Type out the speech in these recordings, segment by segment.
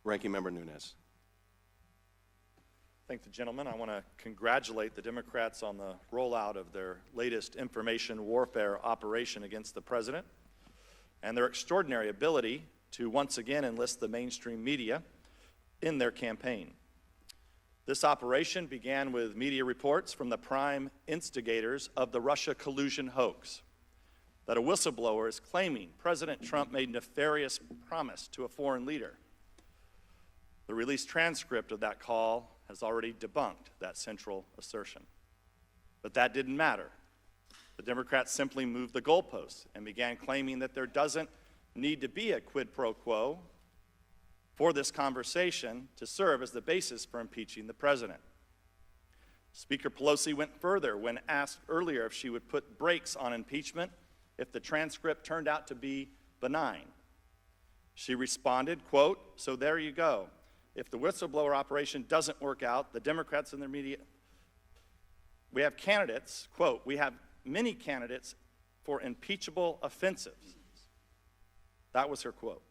Ranking Member Nunes. Thank the gentleman. I want to congratulate the Democrats on the rollout of their latest information warfare operation against the president and their extraordinary ability to once again enlist the mainstream media in their campaign. This operation began with media reports from the prime instigators of the Russia collusion hoax that a whistleblower is claiming President Trump made nefarious promise to a foreign leader. The released transcript of that call has already debunked that central assertion. But that didn't matter. The Democrats simply moved the goalposts and began claiming that there doesn't need to be a quid pro quo for this conversation to serve as the basis for impeaching the president. Speaker Pelosi went further when asked earlier if she would put brakes on impeachment if the transcript turned out to be benign. She responded, quote, "So there you go. If the whistleblower operation doesn't work out, the Democrats and their media, we have candidates, quote, we have many candidates for impeachable offenses." That was her quote.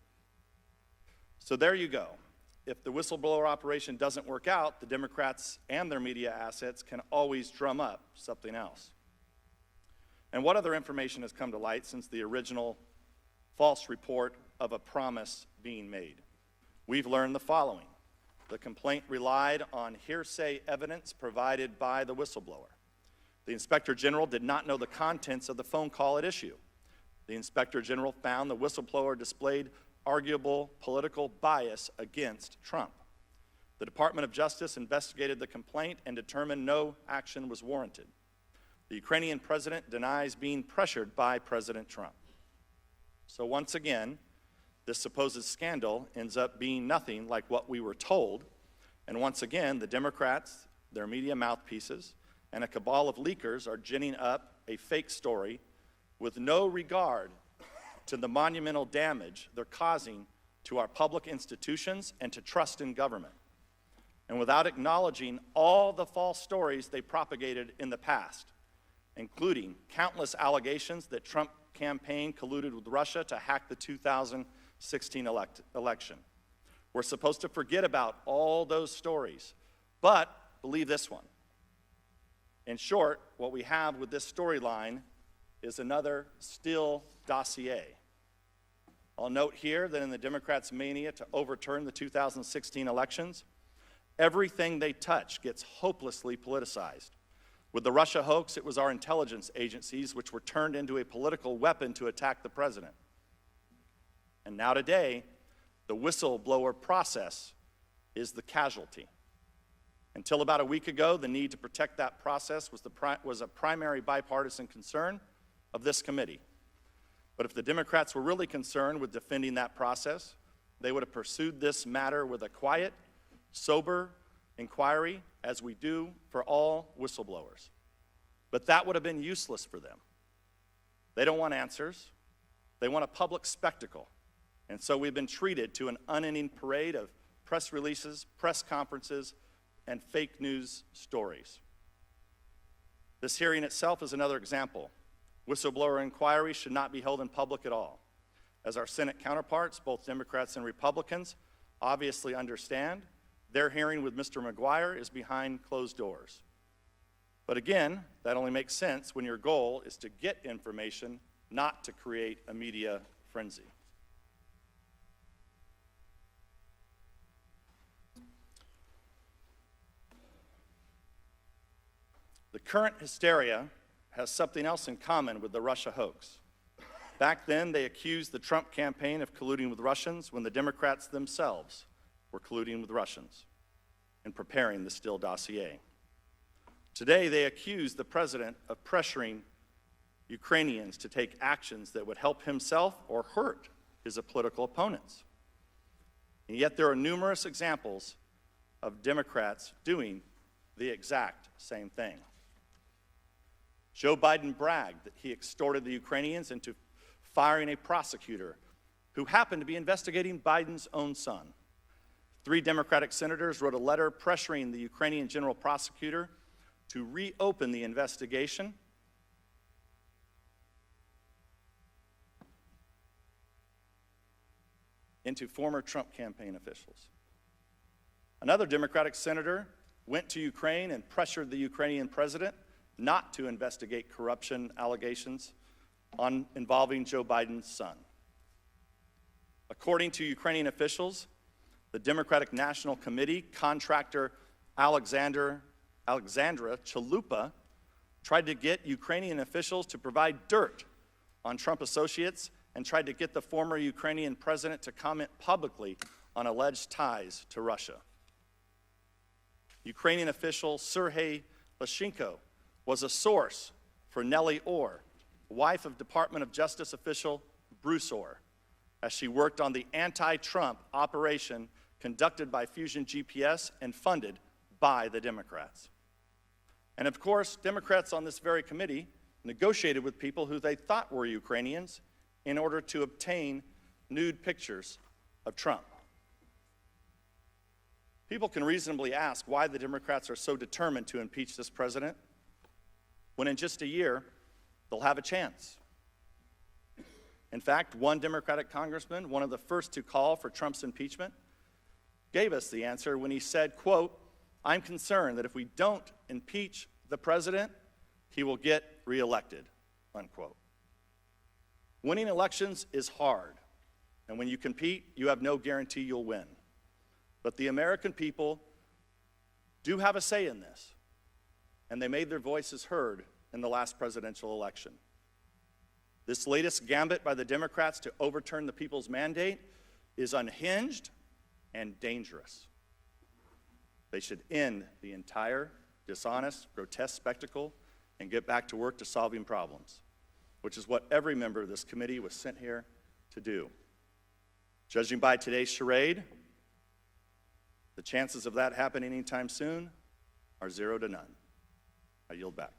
So there you go. If the whistleblower operation doesn't work out, the Democrats and their media assets can always drum up something else. And what other information has come to light since the original false report of a promise being made? We've learned the following. The complaint relied on hearsay evidence provided by the whistleblower. The Inspector General did not know the contents of the phone call at issue. The Inspector General found the whistleblower displayed arguable political bias against Trump. The Department of Justice investigated the complaint and determined no action was warranted. The Ukrainian president denies being pressured by President Trump. So once again, this supposed scandal ends up being nothing like what we were told, and once again, the Democrats, their media mouthpieces, and a cabal of leakers are ginning up a fake story with no regard to the monumental damage they're causing to our public institutions and to trust in government, and without acknowledging all the false stories they propagated in the past, including countless allegations that Trump campaign colluded with Russia to hack the 2016 election. We're supposed to forget about all those stories, but believe this one. In short, what we have with this storyline is another Steele dossier. I'll note here that in the Democrats' mania to overturn the 2016 elections, everything they touch gets hopelessly politicized. With the Russia hoax, it was our intelligence agencies which were turned into a political weapon to attack the president. And now today, the whistleblower process is the casualty. Until about a week ago, the need to protect that process was a primary bipartisan concern of this committee. But if the Democrats were really concerned with defending that process, they would have pursued this matter with a quiet, sober inquiry, as we do for all whistleblowers. But that would have been useless for them. They don't want answers. They want a public spectacle. And so we've been treated to an unending parade of press releases, press conferences, and fake news stories. This hearing itself is another example. Whistleblower inquiries should not be held in public at all. As our Senate counterparts, both Democrats and Republicans, obviously understand, their hearing with Mr. McGuire is behind closed doors. But again, that only makes sense when your goal is to get information, not to create a media frenzy. The current hysteria has something else in common with the Russia hoax. Back then, they accused the Trump campaign of colluding with Russians when the Democrats themselves were colluding with Russians in preparing the Steele dossier. Today, they accuse the president of pressuring Ukrainians to take actions that would help himself or hurt his political opponents. And yet there are numerous examples of Democrats doing the exact same thing. Joe Biden bragged that he extorted the Ukrainians into firing a prosecutor who happened to be investigating Biden's own son. 3 Democratic senators wrote a letter pressuring the Ukrainian general prosecutor to reopen the investigation into former Trump campaign officials. Another Democratic senator went to Ukraine and pressured the Ukrainian president not to investigate corruption allegations involving Joe Biden's son. According to Ukrainian officials, the Democratic National Committee contractor Alexandra Chalupa tried to get Ukrainian officials to provide dirt on Trump associates and tried to get the former Ukrainian president to comment publicly on alleged ties to Russia. Ukrainian official Sergei Lyshenko was a source for Nellie Orr, wife of Department of Justice official Bruce Orr, as she worked on the anti-Trump operation conducted by Fusion GPS and funded by the Democrats. And of course, Democrats on this very committee negotiated with people who they thought were Ukrainians in order to obtain nude pictures of Trump. People can reasonably ask why the Democrats are so determined to impeach this president when in just a year they'll have a chance. In fact, one Democratic congressman, one of the first to call for Trump's impeachment, gave us the answer when he said, quote, "I'm concerned that if we don't impeach the president, he will get reelected," unquote. Winning elections is hard, and when you compete, you have no guarantee you'll win. But the American people do have a say in this, and they made their voices heard in the last presidential election. This latest gambit by the Democrats to overturn the people's mandate is unhinged and dangerous. They should end the entire dishonest, grotesque spectacle and get back to work to solving problems, which is what every member of this committee was sent here to do. Judging by today's charade, the chances of that happening anytime soon are 0 to none. I yield back.